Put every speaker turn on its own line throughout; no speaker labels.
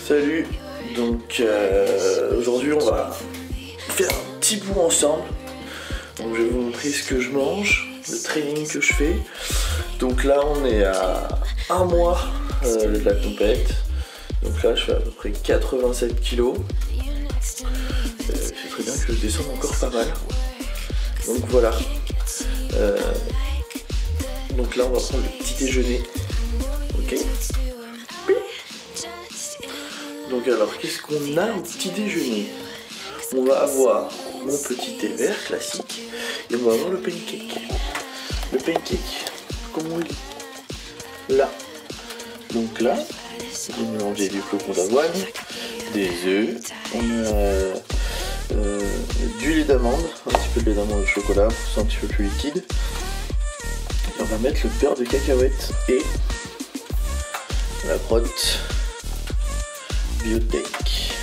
Salut. Donc aujourd'hui on va faire un petit bout ensemble. Donc je vais vous montrer ce que je mange, le training que je fais. Donc là on est à un mois de la compète. Donc là je fais à peu près 87 kg. C'est très bien que je descende encore pas mal. Donc voilà. Donc là on va prendre le petit déjeuner. Ok. Donc alors qu'est-ce qu'on a au petit déjeuner? On va avoir mon petit thé vert classique et on va avoir le pancake. Le pancake, comme on dit. Là. Donc là, j'ai mélangé du flocon d'avoine, des œufs, on a du lait d'amande, un petit peu de lait d'amande au chocolat pour que ce soit un petit peu plus liquide. Et on va mettre le beurre de cacahuète et la crotte Biotech.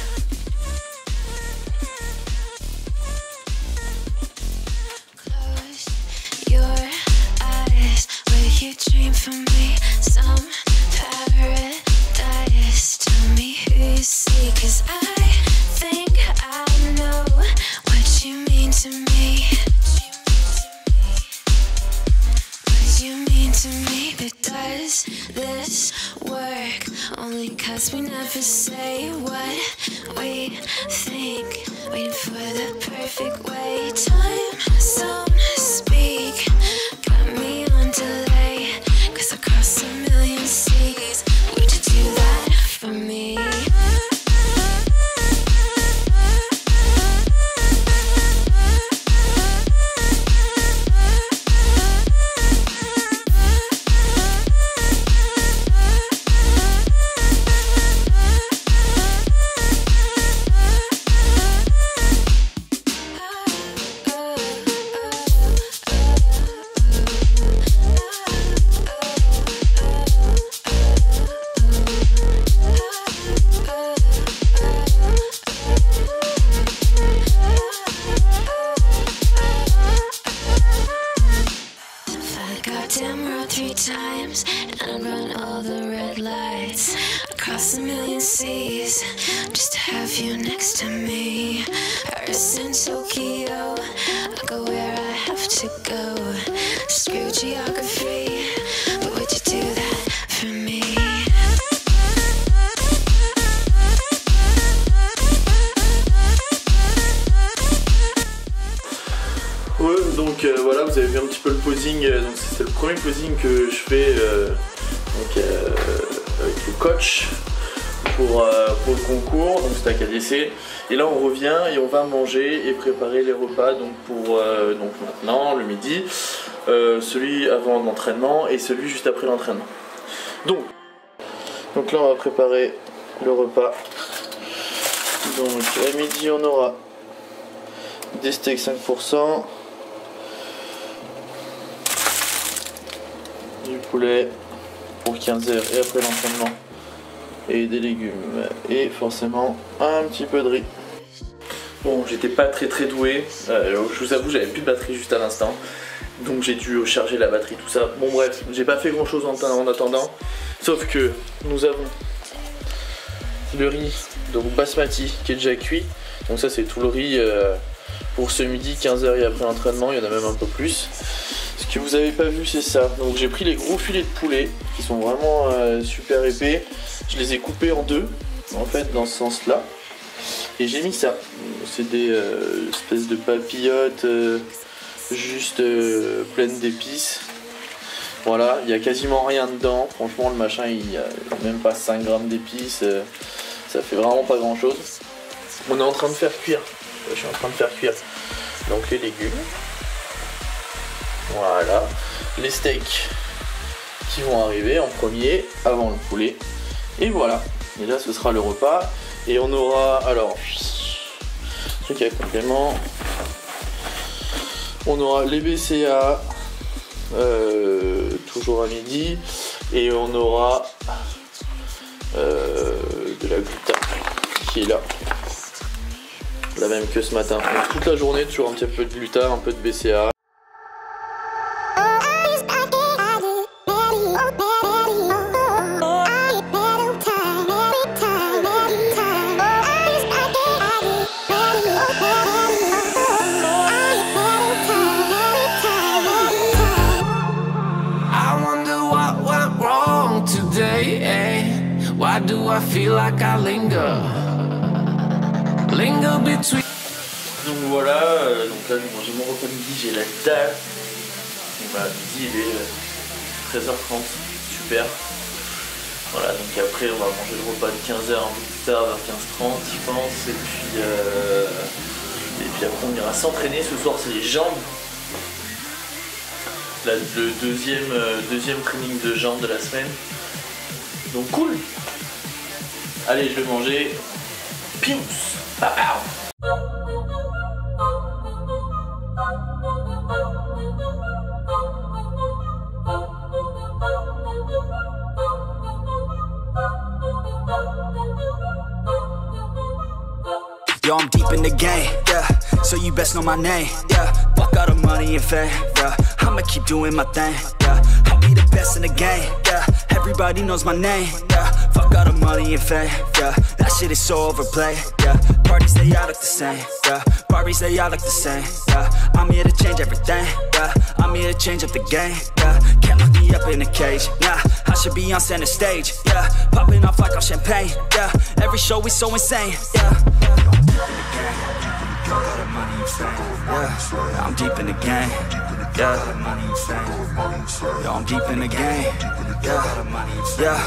Only 'cause we never say what we think, waiting for the perfect way. Time zone speak, got me on delay, 'cause I crossed a million seas. Would you do that for me? Damn road 3 times and run all the red lights across a million seas just to have you next to me. Paris and Tokyo, I go where I have to go. Screw geography, but would you do that for me?
Ouais, donc voilà, vous avez vu un petit peu le posing. Donc c'est le premier posing que je fais avec le coach pour le concours. Donc c'était à KDC. Et là on revient et on va manger et préparer les repas. Donc pour donc maintenant le midi, celui avant l'entraînement et celui juste après l'entraînement. Donc là on va préparer le repas. Donc à midi on aura des steaks 5%. Du poulet pour 15 heures et après l'entraînement et des légumes et forcément un petit peu de riz. Bon, j'étais pas très doué, je vous avoue j'avais plus de batterie juste à l'instant, donc j'ai dû recharger la batterie, tout ça. Bon bref, j'ai pas fait grand chose en attendant, sauf que nous avons le riz donc basmati qui est déjà cuit, donc ça c'est tout le riz pour ce midi 15 heures et après l'entraînement, il y en a même un peu plus. Ce que vous avez pas vu c'est ça, donc j'ai pris les gros filets de poulet qui sont vraiment super épais, je les ai coupés en deux en fait dans ce sens là et j'ai mis ça, c'est des espèces de papillotes juste pleines d'épices, voilà, il y a quasiment rien dedans, franchement le machin il y a même pas 5 grammes d'épices, ça fait vraiment pas grand chose. On est en train de faire cuire, je suis en train de faire cuire donc les légumes. Voilà, les steaks qui vont arriver en premier avant le poulet. Et voilà, et là ce sera le repas. Et on aura, alors, truc à complément, on aura les BCA, toujours à midi. Et on aura de la gluta qui est là. La même que ce matin. Donc, toute la journée, toujours un petit peu de gluta, un peu de BCA.
I feel like I linger between.
Donc voilà, donc là j'ai mangé mon repas de midi, j'ai la dalle. Donc bah midi il est 13h30, super. Voilà, donc après on va manger le repas de 15h un peu plus tard, vers 15h30 je pense. Et puis après on ira s'entraîner, ce soir c'est les jambes. Là, le deuxième training de jambes de la semaine. Donc cool. Allez, je vais manger. Pious.
Yo, I'm deep in the game, yeah, so you best know my name, yeah. Fuck all the money and fame, yeah, I'ma keep doing my thing, yeah. I'll be the best in the game, yeah, everybody knows my name, yeah. Fuck all the money and fame, yeah, that shit is so overplayed, yeah. Parties, they all look the same, yeah, parties, they all look the same, yeah. I'm here to change everything, yeah, I'm here to change up the game, yeah. Can't lock me up in a cage, nah, I should be on center stage, yeah. Popping off like I'm champagne, yeah, every show is so insane, yeah. Yeah, I'm deep in the game. Yeah, yo, I'm deep in the game. Yeah,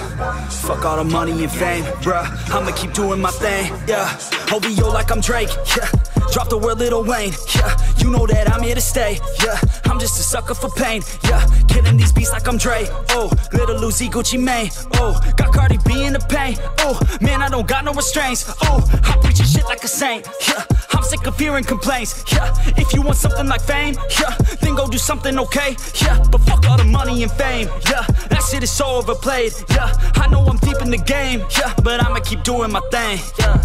fuck all the money and fame, bruh. I'ma keep doing my thing. Yeah, OVO like I'm Drake. Yeah, drop the word Lil Wayne. Yeah, you know that I'm here to stay. Yeah, I'm just a sucker for pain. Yeah, killing these beats like I'm Dre. Oh, Little Uzi, Gucci Mane. Oh, got Cardi B in the pain. Oh, man, I don't got no restraints. Oh, I'm preaching shit like a saint. Yeah, I'm sick of hearing complaints. Yeah, if you want something like fame, yeah, then go do something okay. Yeah, but fuck all the money and fame. Yeah, that shit is so overplayed. Yeah, I know I'm deep in the game. Yeah, but I'ma keep doing my thing. Yeah.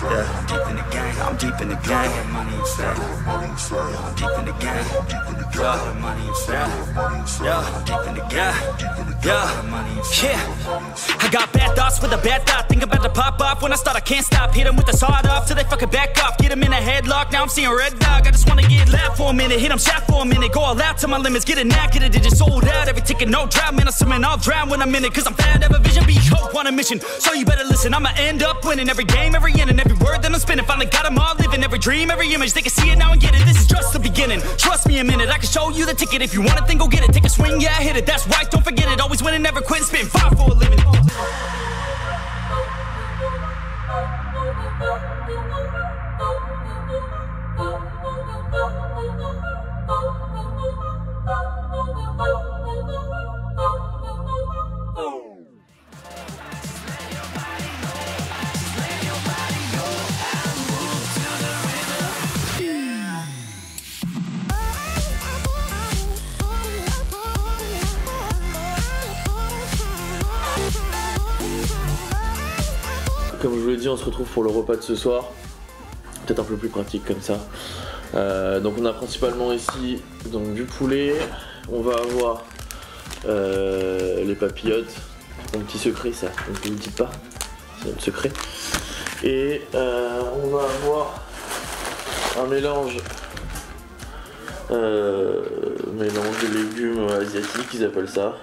Yeah, I'm deep in the game. I'm deep in the game. I'm deep in the game. Yeah. I got bad thoughts with a bad thought. Think about to pop off when I start. I can't stop. Hit them with the sawed off till they fucking back off. Get them in a headlock. Now I'm seeing red dog. I just wanna get loud for a minute. Hit them shot for a minute. Go all out to my limits. Get it now. Get it digit sold out. Every ticket no drought. Man, I'm swimming. I'll drown when I'm in it. Cause I'm fat. Have a vision. Be hope on a mission. So you better listen. I'ma end up winning every game, every inning, every word that I'm spinning. Finally got them all living, every dream, every image. They can see it now and get it. This is just the beginning. Trust me a minute, I can show you the ticket. If you want it, then go get it. Take a swing, yeah, hit it. That's right, don't forget it. Always winning, never quitting. Spitting fire for a living.
Comme je vous l'ai dit, on se retrouve pour le repas de ce soir. Peut-être un peu plus pratique comme ça. Donc on a principalement ici donc, du poulet. On va avoir les papillotes. Mon petit secret ça, donc je ne vous le dis pas. C'est notre secret. Et on va avoir un mélange de légumes asiatiques, ils appellent ça.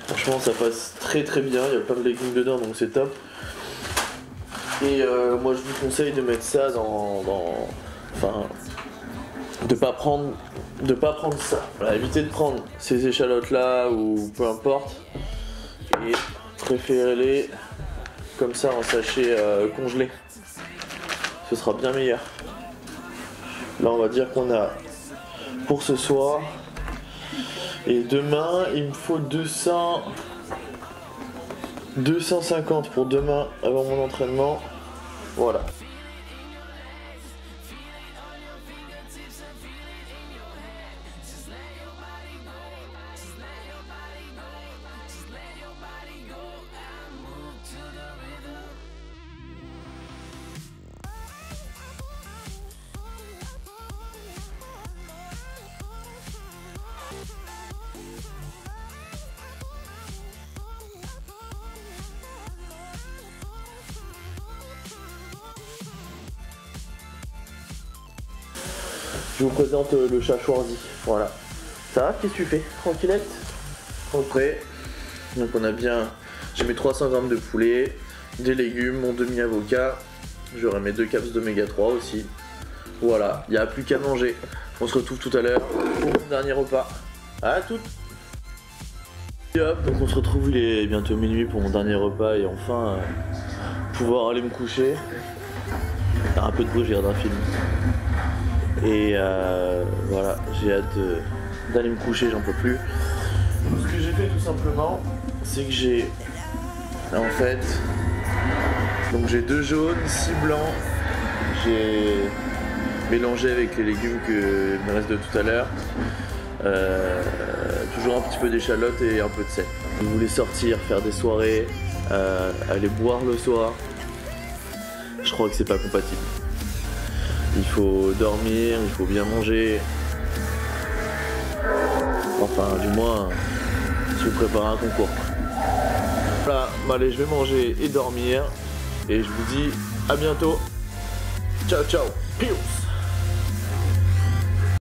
Franchement ça passe très très bien, il y a plein de légumes dedans donc c'est top. Et moi je vous conseille de mettre ça enfin de pas prendre ça. Voilà, évitez de prendre ces échalotes là ou peu importe. Et préférez-les comme ça en sachet congelé. Ce sera bien meilleur. Là on va dire qu'on a pour ce soir. Et demain il me faut 250 pour demain avant mon entraînement. Voilà. Je vous présente le chat Schwarzy. Voilà. Ça va, qu'est-ce que tu fais? Tranquillette? Rentré. Donc on a bien, j'ai mes 300 grammes de poulet, des légumes, mon demi-avocat, j'aurai mes 2 caps d'oméga 3 aussi. Voilà, il n'y a plus qu'à manger. On se retrouve tout à l'heure pour le dernier repas. À toutes. Et hop, donc on se retrouve, il est bientôt minuit pour mon dernier repas et enfin pouvoir aller me coucher. Un peu de bruit, je regarde un film. Et voilà, j'ai hâte d'aller me coucher, j'en peux plus. Ce que j'ai fait tout simplement, c'est que j'ai en fait, donc j'ai 2 jaunes, 6 blancs, j'ai mélangé avec les légumes que me reste de tout à l'heure. Toujours un petit peu d'échalote et un peu de sel. Je voulais sortir, faire des soirées, aller boire le soir. Je crois que c'est pas compatible. Il faut dormir, il faut bien manger. Enfin, du moins, si vous préparez un concours. Voilà, bon, allez, je vais manger et dormir. Et je vous dis à bientôt. Ciao, ciao. Peace.